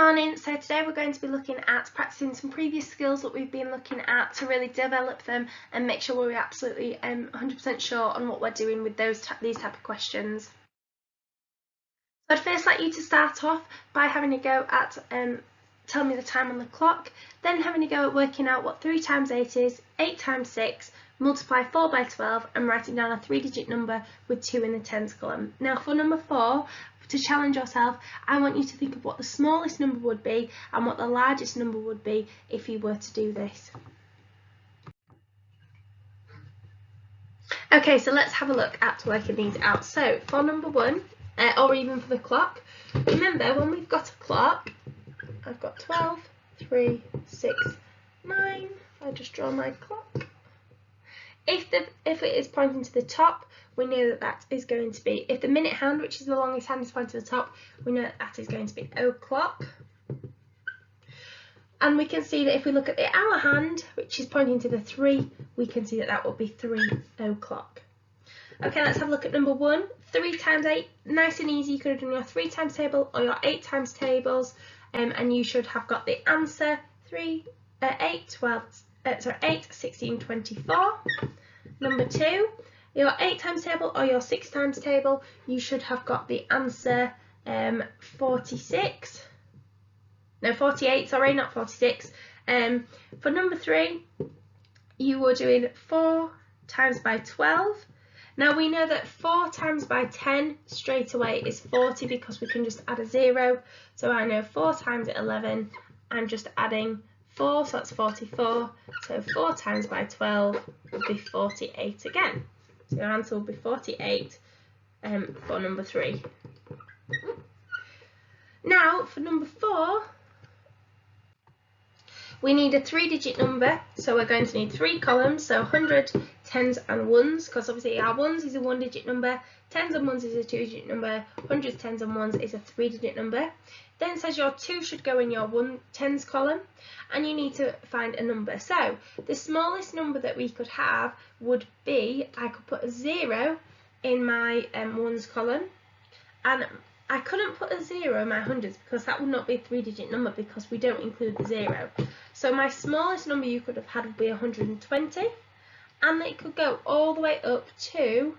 morning. So today we're going to be looking at practicing some previous skills that we've been looking at to really develop them and make sure we're absolutely 100% sure on what we're doing with these type of questions. So I'd first like you to start off by having a go at tell me the time on the clock, then having a go at working out what 3 times 8 is, 8 times 6, multiply 4 by 12 and writing down a 3-digit number with 2 in the tens column. Now for number 4, to challenge yourself, I want you to think of what the smallest number would be and what the largest number would be if you were to do this. Okay, so let's have a look at working these out. So for number 1, or even for the clock, remember when we've got a clock, I've got 12, 3, 6, 9. I just draw my clock. If it is pointing to the top, we know that that is going to be, if the minute hand, which is the longest hand, is pointing to the top, we know that that is going to be o'clock. And we can see that if we look at the hour hand, which is pointing to the 3, we can see that that will be 3 o'clock. Okay, let's have a look at number 1. 3 times 8, nice and easy. You could have done your 3 times table or your 8 times tables, and you should have got the answer 8, 16, 24. Number 2, your 8 times table or your 6 times table, you should have got the answer 48, sorry, not 46. For number 3, you were doing 4 times by 12. Now we know that 4 times by 10 straight away is 40 because we can just add a 0. So I know 4 times 11, I'm just adding 4, so that's 44. So 4 times by 12 would be 48 again. So your answer will be 48 for number 3. Now for number 4, we need a 3-digit number, so we're going to need 3 columns, so 100, tens and ones, because obviously our ones is a 1-digit number, tens and ones is a 2-digit number, hundreds, tens and ones is a 3-digit number. Then it says your 2 should go in your tens column, and you need to find a number. So the smallest number that we could have would be, I could put a 0 in my ones column, and I couldn't put a 0 in my hundreds because that would not be a 3-digit number because we don't include the 0. So my smallest number you could have had would be 120, and it could go all the way up to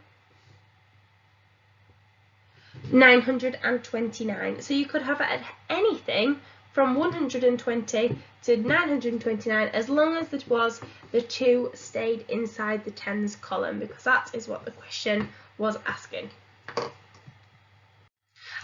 929. So you could have had anything from 120 to 929 as long as it was the 2 stayed inside the tens column, because that is what the question was asking.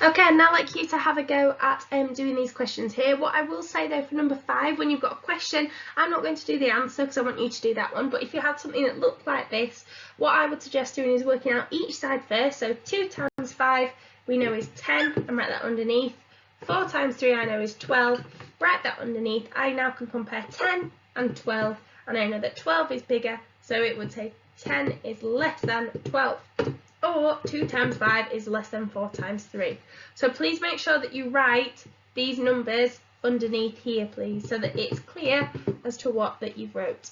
Okay, I'd now like you to have a go at doing these questions here. What I will say though for number 5, when you've got a question, I'm not going to do the answer because I want you to do that one, but if you had something that looked like this, what I would suggest doing is working out each side first. So 2 times 5 we know is 10, and write that underneath. 4 times 3 I know is 12, write that underneath. I now can compare 10 and 12, and I know that 12 is bigger, so it would say 10 is less than 12. Or 2 times 5 is less than 4 times 3. So please make sure that you write these numbers underneath here, please, so that it's clear as to what that you've wrote.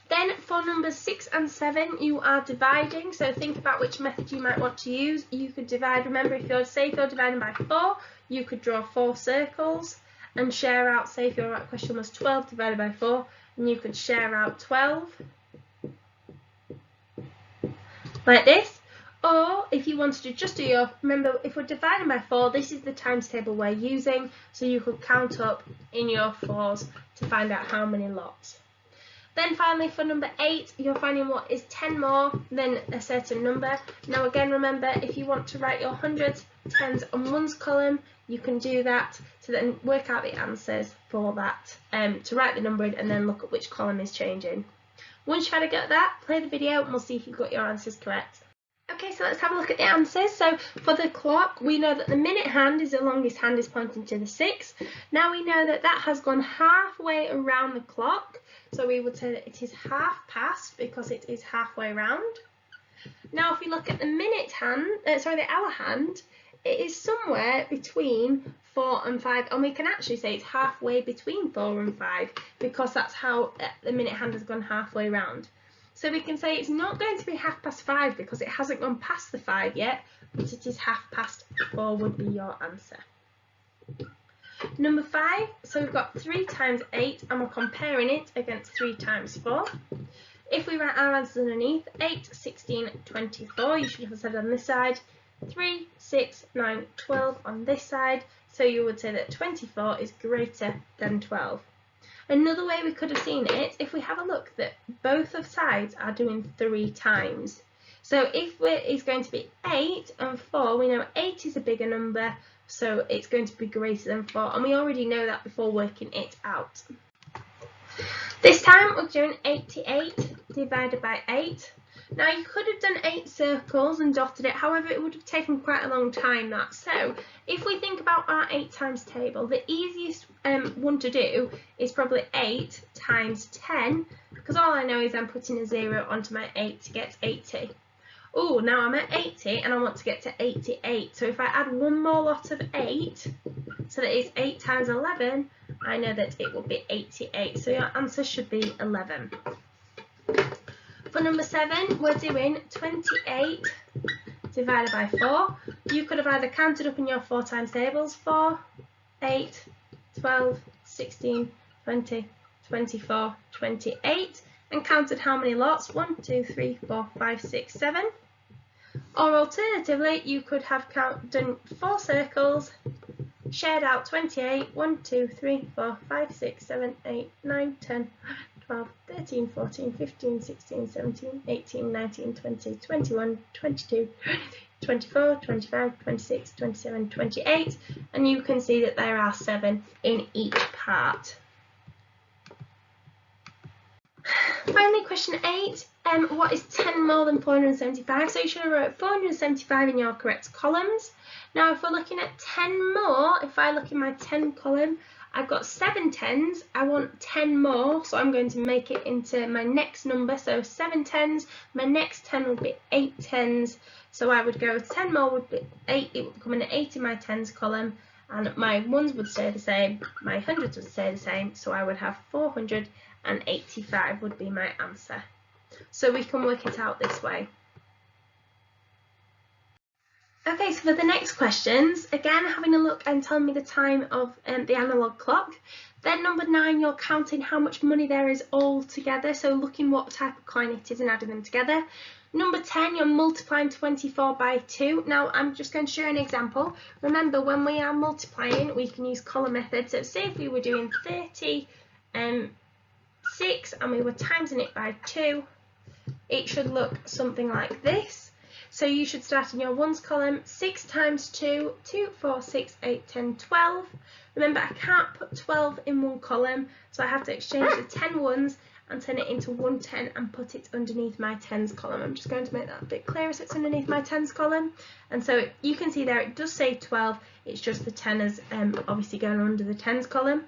Then for numbers 6 and 7, you are dividing, so think about which method you might want to use. You could divide, remember if you're dividing by 4, you could draw 4 circles and share out, say if your question was 12 divided by 4, and you could share out 12. Like this. Or if you wanted to just do your, remember if we're dividing by 4, this is the times table we're using, so you could count up in your 4s to find out how many lots. Then finally for number 8, you're finding what is 10 more than a certain number. Now again, remember if you want to write your hundreds, tens and ones column, you can do that to then work out the answers for that, to write the number in and then look at which column is changing. Once you've had a go at that, play the video and we'll see if you've got your answers correct. Okay, so let's have a look at the answers. So for the clock, we know that the minute hand is the longest hand, is pointing to the 6. Now we know that that has gone halfway around the clock. So we would say that it is half past because it is halfway round. Now if we look at the minute hand, the hour hand, it is somewhere between 4 and 5, and we can actually say it's halfway between 4 and 5 because that's how the minute hand has gone halfway round. So we can say it's not going to be 5:30 because it hasn't gone past the 5 yet, but it is 4:30 would be your answer. Number 5, so we've got 3 times 8 and we're comparing it against 3 times 4. If we write our answers underneath, 8, 16, 24, you should have said on this side, 3, 6, 9, 12 on this side, so you would say that 24 is greater than 12. Another way we could have seen it, if we have a look that both of sides are doing 3 times. So if it's going to be 8 and 4, we know 8 is a bigger number, so it's going to be greater than 4, and we already know that before working it out. This time we're doing 88 divided by 8. Now you could have done 8 circles and dotted it, however it would have taken quite a long time that. So if we think about our 8 times table, the easiest one to do is probably 8 times 10, because all I know is I'm putting a 0 onto my 8 to get 80. Oh, now I'm at 80 and I want to get to 88. So if I add one more lot of 8, so that is 8 times 11, I know that it will be 88. So your answer should be 11. For number 7, we're doing 28 divided by 4. You could have either counted up in your 4 times tables, 4, 8, 12, 16, 20, 24, 28, and counted how many lots, 1, 2, 3, 4, 5, 6, 7. Or alternatively, you could have done 4 circles, shared out 28, 1, 2, 3, 4, 5, 6, 7, 8, 9, 10, 12, 13, 14, 15, 16, 17, 18, 19, 20, 21, 22, 23, 24, 25, 26, 27, 28, and you can see that there are 7 in each part. Finally, question 8, what is 10 more than 475? So you should have wrote 475 in your correct columns. Now if we're looking at 10 more, if I look in my 10 column, I've got 7 tens, I want 10 more, so I'm going to make it into my next number, so 7 tens, my next 10 would be 8 tens, so I would go 10 more would be 8, it would become an 8 in my tens column, and my ones would stay the same, my hundreds would stay the same, so I would have 485 would be my answer. So we can work it out this way. Okay, so for the next questions, again having a look and telling me the time of the analogue clock. Then number 9, you're counting how much money there is all together, so looking what type of coin it is and adding them together. Number 10, you're multiplying 24 by 2. Now I'm just going to show you an example. Remember, when we are multiplying, we can use column method. So say if we were doing 36 and we were timesing it by 2, it should look something like this. So you should start in your ones column, 6 times 2, 2, 4, 6, 8, 10, 12. Remember, I can't put 12 in one column, so I have to exchange the 10 ones and turn it into one 10 and put it underneath my tens column. I'm just going to make that a bit clearer so it's underneath my tens column. And so you can see there it does say 12, it's just the 10 is obviously going under the tens column.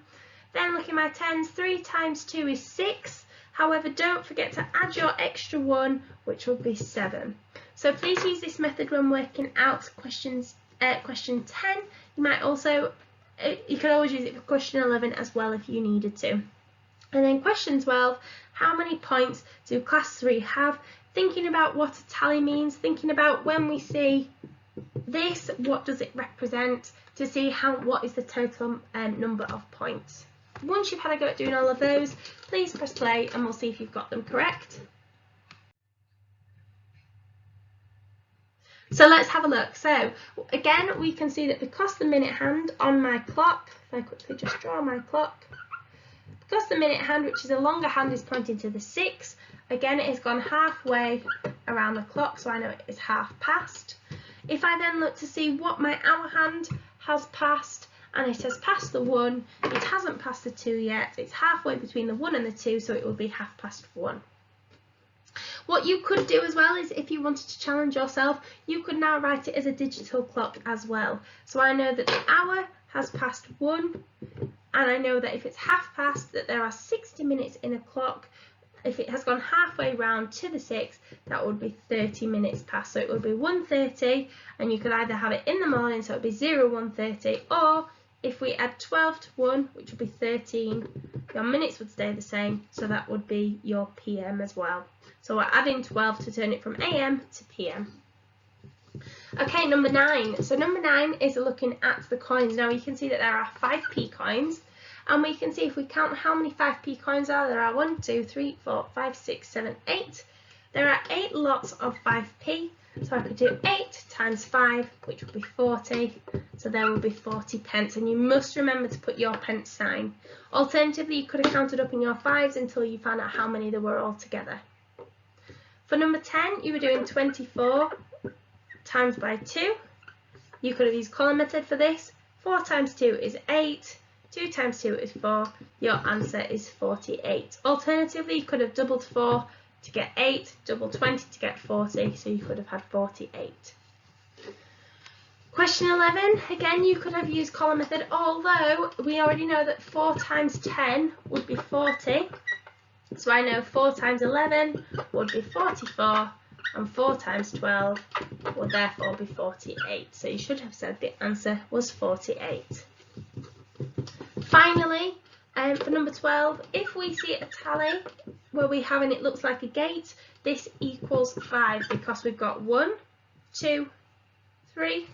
Then looking at my tens, 3 times 2 is 6. However, don't forget to add your extra 1, which will be 7. So please use this method when working out question 10. You might also, you can always use it for question 11 as well if you needed to. And then question 12, how many points do class 3 have? Thinking about what a tally means, thinking about when we see this, what does it represent, to see what is the total number of points. Once you've had a go at doing all of those, please press play and we'll see if you've got them correct. So let's have a look. So again, we can see that because the minute hand on my clock, if I quickly just draw my clock, because the minute hand, which is a longer hand, is pointing to the 6, again it has gone halfway around the clock, so I know it is half past. If I then look to see what my hour hand has passed, and it has passed the 1, it hasn't passed the 2 yet, it's halfway between the 1 and the 2, so it will be 1:30. What you could do as well is, if you wanted to challenge yourself, you could now write it as a digital clock as well. So I know that the hour has passed 1, and I know that if it's 1:30, that there are 60 minutes in a clock. If it has gone halfway round to the 6, that would be 30 minutes past. So it would be 1:30, and you could either have it in the morning, so it would be 01:30, or if we add 12 to 1, which would be 13, your minutes would stay the same, so that would be your PM as well. So we're adding 12 to turn it from AM to PM. Okay, number 9. So number 9 is looking at the coins. Now you can see that there are 5p coins, and we can see if we count how many 5p coins there are 1, 2, 3, 4, 5, 6, 7, 8. There are 8 lots of 5p, so I could do 8 times 5, which would be 40, so there will be 40 pence, and you must remember to put your pence sign. Alternatively, you could have counted up in your 5s until you found out how many there were all together. For number 10, you were doing 24 times by 2. You could have used column method for this. 4 times 2 is 8. 2 times 2 is 4. Your answer is 48. Alternatively, you could have doubled 4 to get 8, double 20 to get 40, so you could have had 48. Question 11, again you could have used column method, although we already know that 4 times 10 would be 40. So I know 4 times 11 would be 44, and 4 times 12 would therefore be 48. So you should have said the answer was 48. Finally, for number 12, if we see a tally where we have and it looks like a gate, this equals 5 because we've got 1, 2, 3,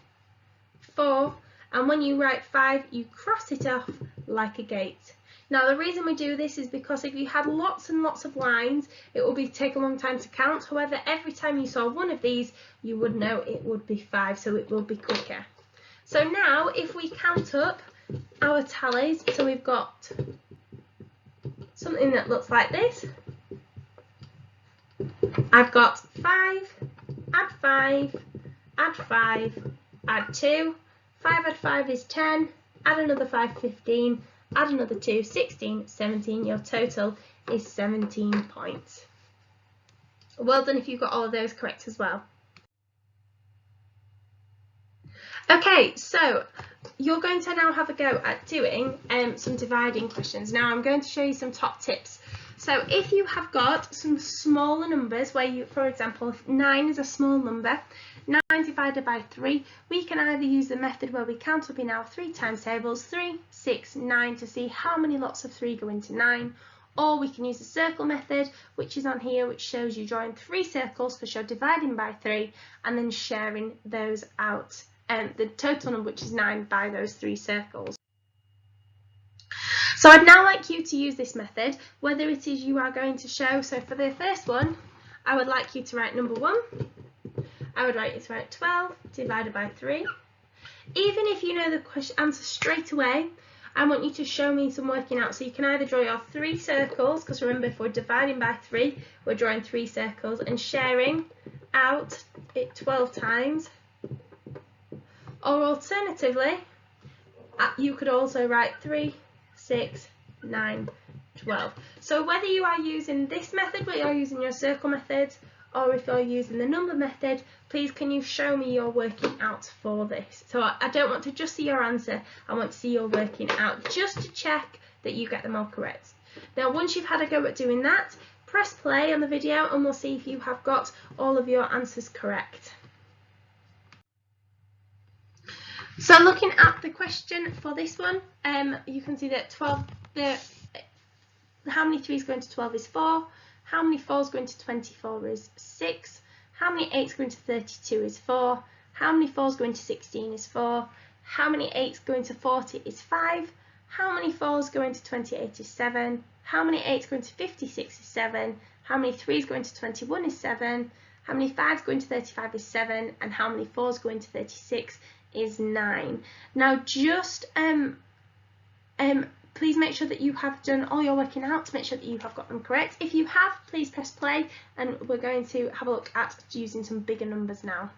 4, and when you write 5, you cross it off like a gate. Now the reason we do this is because if you had lots and lots of lines, it would take a long time to count. However, every time you saw one of these, you would know it would be 5, so it will be quicker. So now if we count up our tallies, so we've got something that looks like this. I've got 5, add 5, add 5, add 2, 5 add 5 is 10, add another 5, 15, add another 2, 16, 17, your total is 17 points. Well done if you got all of those correct as well. Okay, so you're going to now have a go at doing some dividing questions. Now I'm going to show you some top tips. So if you have got some smaller numbers where you, for example, if 9 is a small number, 9 divided by 3, we can either use the method where we count up in our 3 times tables, 3, 6, 9, to see how many lots of 3 go into 9, or we can use the circle method, which is on here, which shows you drawing 3 circles because you're dividing by 3 and then sharing those out, the total number, which is 9, by those 3 circles. So I'd now like you to use this method, whether it is you are going to show. So for the first one, I would like you to write number 1. I would like you to write 12 divided by 3. Even if you know the answer straight away, I want you to show me some working out. So you can either draw your 3 circles, because remember, if we're dividing by 3, we're drawing 3 circles and sharing out it 12 times. Or alternatively, you could also write 3, 6, 9, 12. So whether you are using this method, where you're using your circle method, or if you're using the number method, please can you show me your working out for this? So I don't want to just see your answer, I want to see your working out, just to check that you get them all correct. Now once you've had a go at doing that, press play on the video and we'll see if you have got all of your answers correct. So looking at the question for this one, you can see that how many 3's go into 12 is 4, how many 4's go into 24 is 6, how many 8's go into 32 is 4, how many 4's go into 16 is 4, how many 8's go into 40 is 5, how many 4's go into 28 is 7, how many 8's go into 56 is 7, how many 3's go into 21 is 7, how many 5's go into 35 is 7, and how many 4's go into 36 is 9. Now just please make sure that you have done all your working out to make sure that you have got them correct. If you have, please press play and we're going to have a look at using some bigger numbers now.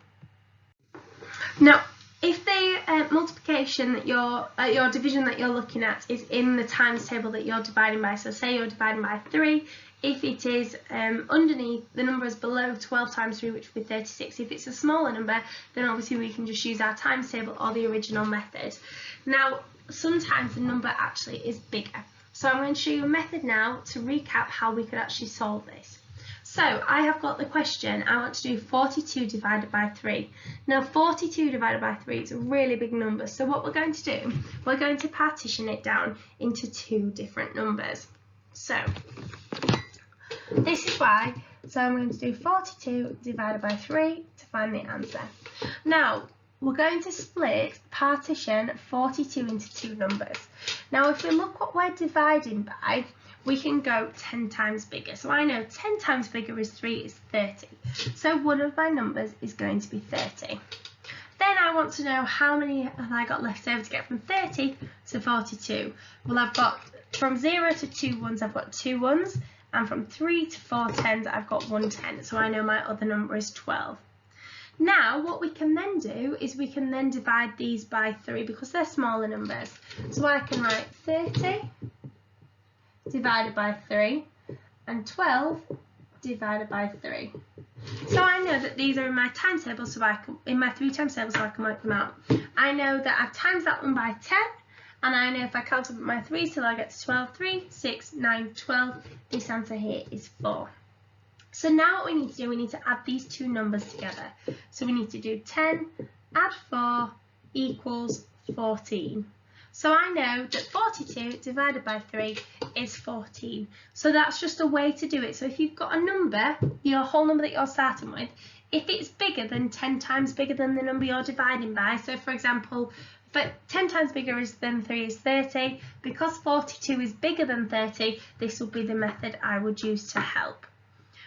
Now if the multiplication that your division that you're looking at is in the times table that you're dividing by, so say you're dividing by 3, if it is underneath, the number is below 12 times 3, which would be 36. If it's a smaller number, then obviously we can just use our times table or the original method. Now sometimes the number actually is bigger, so I'm going to show you a method now to recap how we could actually solve this. So I have got the question, I want to do 42 divided by 3. Now 42 divided by 3 is a really big number, so what we're going to do, we're going to partition it down into 2 different numbers. So this is why, so I'm going to do 42 divided by 3 to to find the answer. Now, we're going to split partition 42 into two numbers. Now, if we look what we're dividing by, we can go 10 times bigger. So I know 10 times bigger is 3 is 30. So one of my numbers is going to be 30. Then I want to know how many have I got left over to get from 30 to 42. Well, I've got from 0 to 2 ones, I've got 2 ones. And from 3 to 4 tens, I've got 1 10. So I know my other number is 12. Now, what we can then do is we can then divide these by 3 because they're smaller numbers. So I can write 30 divided by 3 and 12 divided by 3. So I know that these are in my times table, so I can, in my 3 times table, so I can work them out. I know that I've times that one by 10, and I know if I count up my 3s till I get to 12, 3, 6, 9, 12, this answer here is 4. So now what we need to do, we need to add these two numbers together. So we need to do 10 add 4 equals 14. So I know that 42 divided by 3 is 14. So that's just a way to do it. So if you've got a number, your whole number that you're starting with, if it's bigger than 10 times bigger than the number you're dividing by, so for example, but 10 times bigger than 3 is 30, because 42 is bigger than 30, this will be the method I would use to help.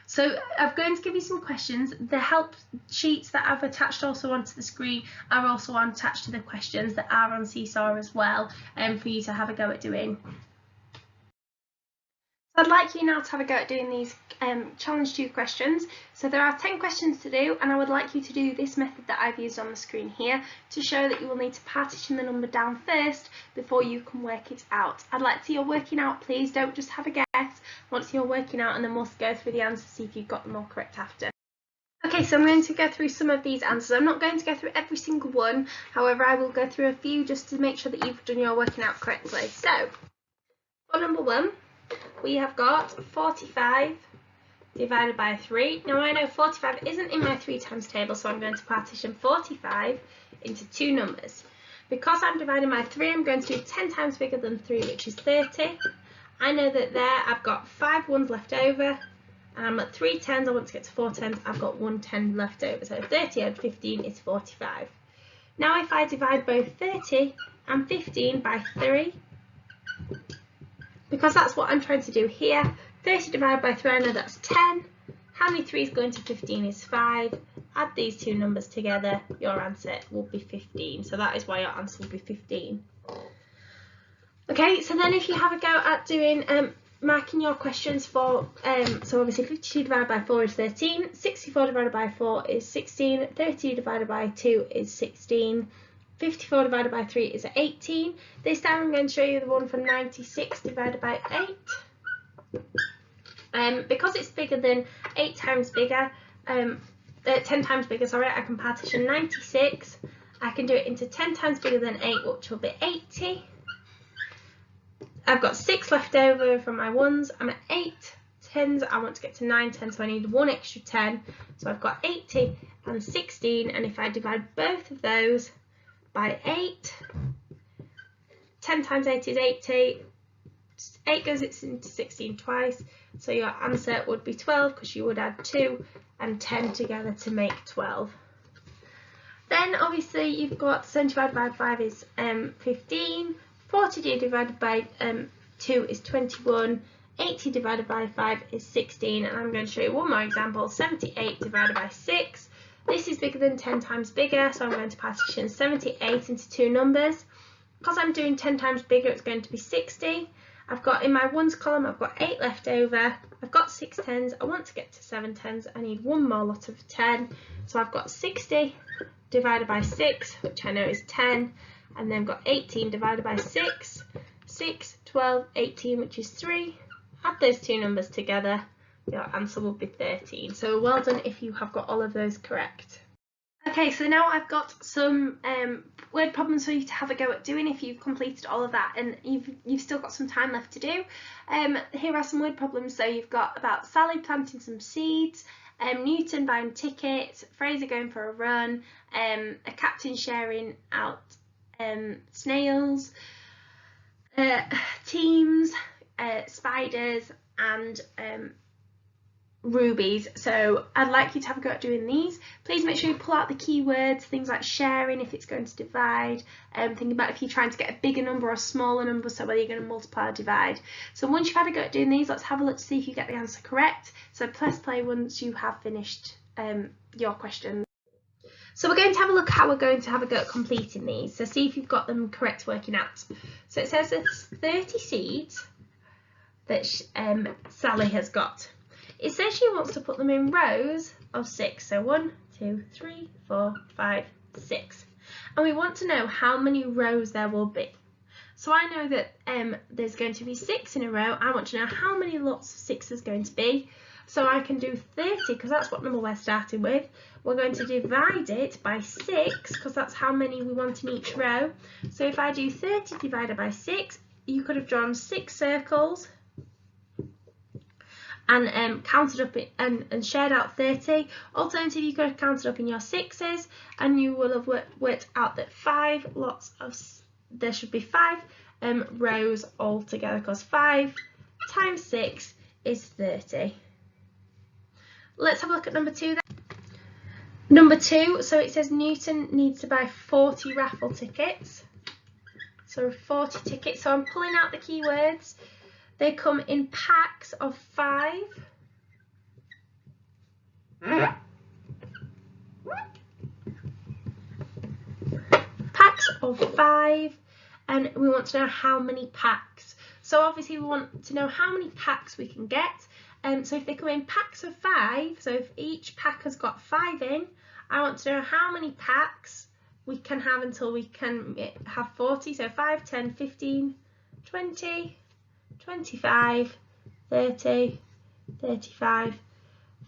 So I'm going to give you some questions. The help sheets that I've attached also onto the screen are also attached to the questions that are on Seesaw as well, for you to have a go at doing. So I'd like you now to have a go at doing these challenge 2 questions. So there are 10 questions to do, and I would like you to do this method that I've used on the screen here to show that you will need to partition the number down first before you can work it out. I'd like to see your working out, please. Don't just have a guess. I want to see your working out, and then we'll go through the answers, see if you've got them all correct after. Okay, so I'm going to go through some of these answers. I'm not going to go through every single one. However, I will go through a few just to make sure that you've done your working out correctly. So, for number 1, we have got 45 divided by 3. Now I know 45 isn't in my 3 times table, so I'm going to partition 45 into two numbers. Because I'm dividing by 3, I'm going to do 10 times bigger than 3, which is 30. I know that there I've got 5 ones left over, and I'm at 3 tens, I want to get to 4 tens, I've got 1 10 left over. So 30 add 15 is 45. Now if I divide both 30 and 15 by 3, because that's what I'm trying to do here, 30 divided by 3, I know that's 10. How many 3's going to 15 is 5. Add these two numbers together, your answer will be 15. So that is why your answer will be 15. Okay, so then if you have a go at doing marking your questions for, so obviously 52 divided by 4 is 13, 64 divided by 4 is 16, 32 divided by 2 is 16, 54 divided by 3 is 18. This time I'm going to show you the one from 96 divided by 8. Because it's bigger than 8 times bigger, 10 times bigger, sorry, I can partition 96. I can do it into 10 times bigger than 8, which will be 80. I've got 6 left over from my ones. I'm at 8 tens. I want to get to 9 tens, so I need 1 extra 10. So I've got 80 and 16, and if I divide both of those by 8, 10 times 8 is 80. 8 goes into 16 twice, so your answer would be 12 because you would add 2 and 10 together to make 12. Then obviously you've got 75 divided by 5 is 15, 42 divided by 2 is 21, 80 divided by 5 is 16, and I'm going to show you one more example, 78 divided by 6. This is bigger than 10 times bigger, so I'm going to partition 78 into two numbers. Because I'm doing 10 times bigger, it's going to be 60. I've got in my ones column, I've got 8 left over. I've got 6 tens. I want to get to 7 tens. I need one more lot of 10. So I've got 60 divided by 6, which I know is 10. And then I've got 18 divided by 6, 6, 12, 18, which is 3. Add those two numbers together. Your answer will be 13. So well done if you have got all of those correct. Okay, so now I've got some word problems for you to have a go at doing if you've completed all of that and you've still got some time left to do. Here are some word problems. So you've got about Sally planting some seeds, Newton buying tickets, Fraser going for a run, a captain sharing out snails, teams, spiders, and rubies. So I'd like you to have a go at doing these. Please make sure you pull out the keywords, things like sharing if it's going to divide, thinking about if you're trying to get a bigger number or a smaller number, so whether you're going to multiply or divide. So once you've had a go at doing these, let's have a look to see if you get the answer correct. So press play once you have finished your questions. So we're going to have a look at how we're going to have a go at completing these. So see if you've got them correct working out. So it says there's 30 seeds that Sally has got. It says she wants to put them in rows of 6. So 1, 2, 3, 4, 5, 6. And we want to know how many rows there will be. So I know that there's going to be 6 in a row. I want to know how many lots of 6 there's going to be. So I can do 30 because that's what number we're starting with. We're going to divide it by 6 because that's how many we want in each row. So if I do 30 divided by 6, you could have drawn 6 circles and counted up and shared out 30. Alternatively, you could have counted up in your 6s and you will have worked out that there should be 5 rows altogether because 5 times 6 is 30. Let's have a look at number 2 then. Number 2, so it says Newton needs to buy 40 raffle tickets. So 40 tickets. So I'm pulling out the keywords. They come in packs of 5. Packs of 5, and we want to know how many packs. So obviously we want to know how many packs we can get. So if they come in packs of 5, so if each pack has got 5 in, I want to know how many packs we can have until we can have 40. So 5, 10, 15, 20, 25, 30, 35,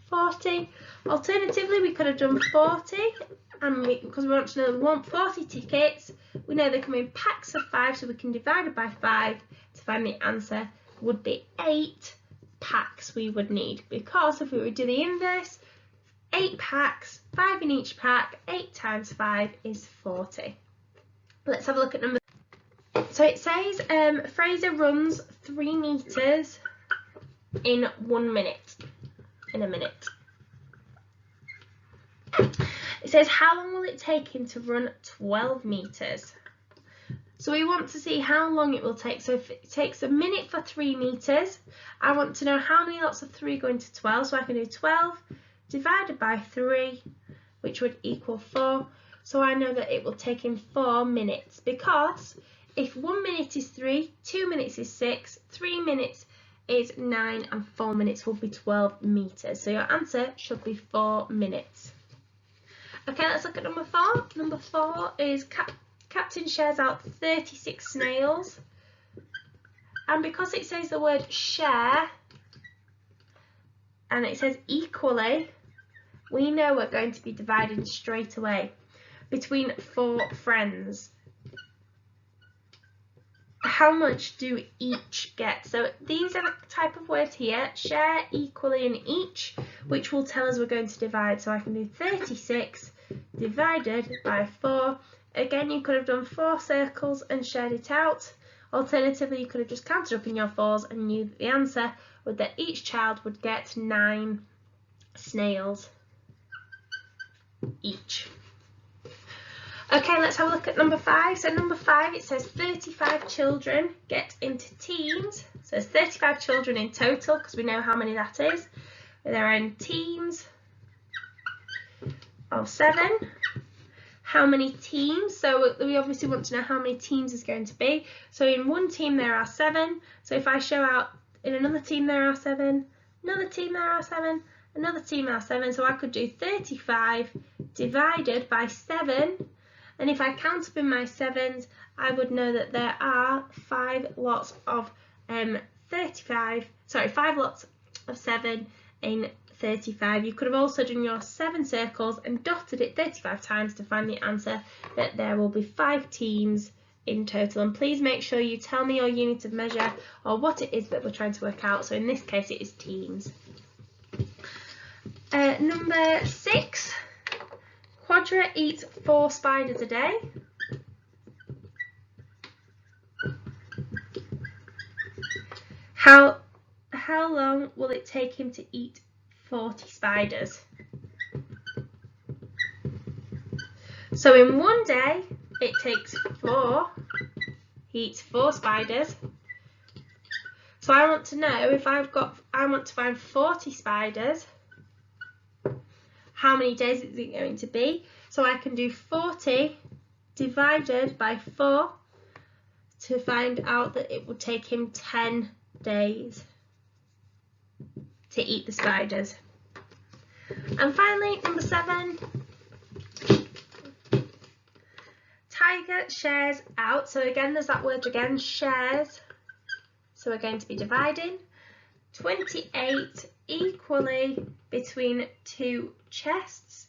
40. Alternatively, we could have done 40, and because we want to know we want 40 tickets, we know they come in packs of 5, so we can divide it by 5 to find the answer. Would be 8 packs we would need, because if we would do the inverse, 8 packs, 5 in each pack, 8 times 5 is 40. Let's have a look at number. So it says Fraser runs 3 meters in 1 minute. In a minute. It says how long will it take him to run 12 meters? So we want to see how long it will take. So if it takes a minute for 3 meters, I want to know how many lots of 3 go into 12. So I can do 12 divided by 3, which would equal 4. So I know that it will take him 4 minutes, because if 1 minute is 3, 2 minutes is 6, 3 minutes is 9, and 4 minutes will be 12 meters. So your answer should be 4 minutes. Okay, let's look at number 4. Number 4 is Captain shares out 36 snails. And because it says the word share and it says equally, we know we're going to be dividing straight away between 4 friends. How much do each get? So these are the type of words here, share, equally, and each, which will tell us we're going to divide. So I can do 36 divided by 4. Again, you could have done 4 circles and shared it out. Alternatively, you could have just counted up in your 4s and knew that the answer was that each child would get 9 snails each. Okay, let's have a look at number 5. So number 5, it says 35 children get into teams. So there's 35 children in total, because we know how many that is. They're in teams of 7. How many teams? So we obviously want to know how many teams is going to be. So in one team there are 7. So if I show out in another team there are 7, another team there are 7, another team there are 7. So I could do 35 divided by 7. And if I count up in my 7s, I would know that there are 5 lots of 5 lots of 7 in 35. You could have also done your 7 circles and dotted it 35 times to find the answer, that there will be 5 teams in total. And please make sure you tell me your unit of measure or what it is that we're trying to work out. So in this case it is teams. Number 6. Quadra eats 4 spiders a day. How long will it take him to eat 40 spiders. So in one day, it takes 4, he eats 4 spiders. So I want to know if I want to find 40 spiders, how many days is it going to be? So I can do 40 divided by 4 to find out that it would take him 10 days to eat the spiders. And finally, number 7, Tiger shares out. So again, there's that word again, shares. So we're going to be dividing 28 equally between 2 chests.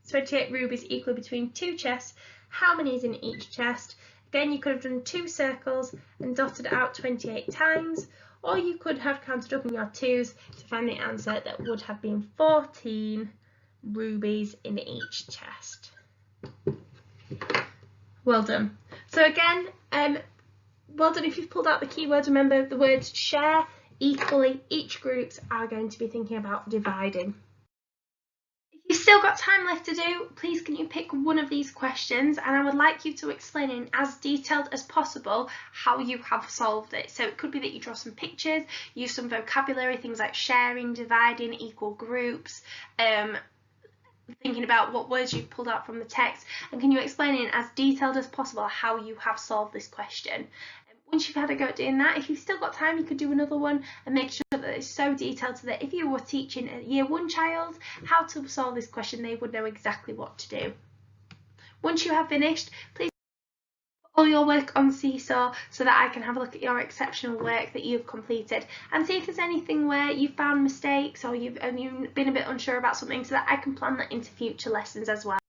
28 rubies equally between 2 chests. How many is in each chest? Again, you could have done 2 circles and dotted it out 28 times, or you could have counted up in your 2s to find the answer that would have been 14 rubies in each chest. Well done. So again, well done if you've pulled out the keywords. Remember the words share, equally, each groups are going to be thinking about dividing. If you've still got time left to do, please can you pick one of these questions, and I would like you to explain in as detailed as possible how you have solved it. So it could be that you draw some pictures, use some vocabulary, things like sharing, dividing, equal groups, thinking about what words you've pulled out from the text, and can you explain in as detailed as possible how you have solved this question. Once you've had a go at doing that, if you've still got time, you could do another one and make sure that it's so detailed so that if you were teaching a year 1 child how to solve this question, they would know exactly what to do. Once you have finished, please put all your work on Seesaw so that I can have a look at your exceptional work that you've completed, and see if there's anything where you've found mistakes or you've been a bit unsure about something, so that I can plan that into future lessons as well.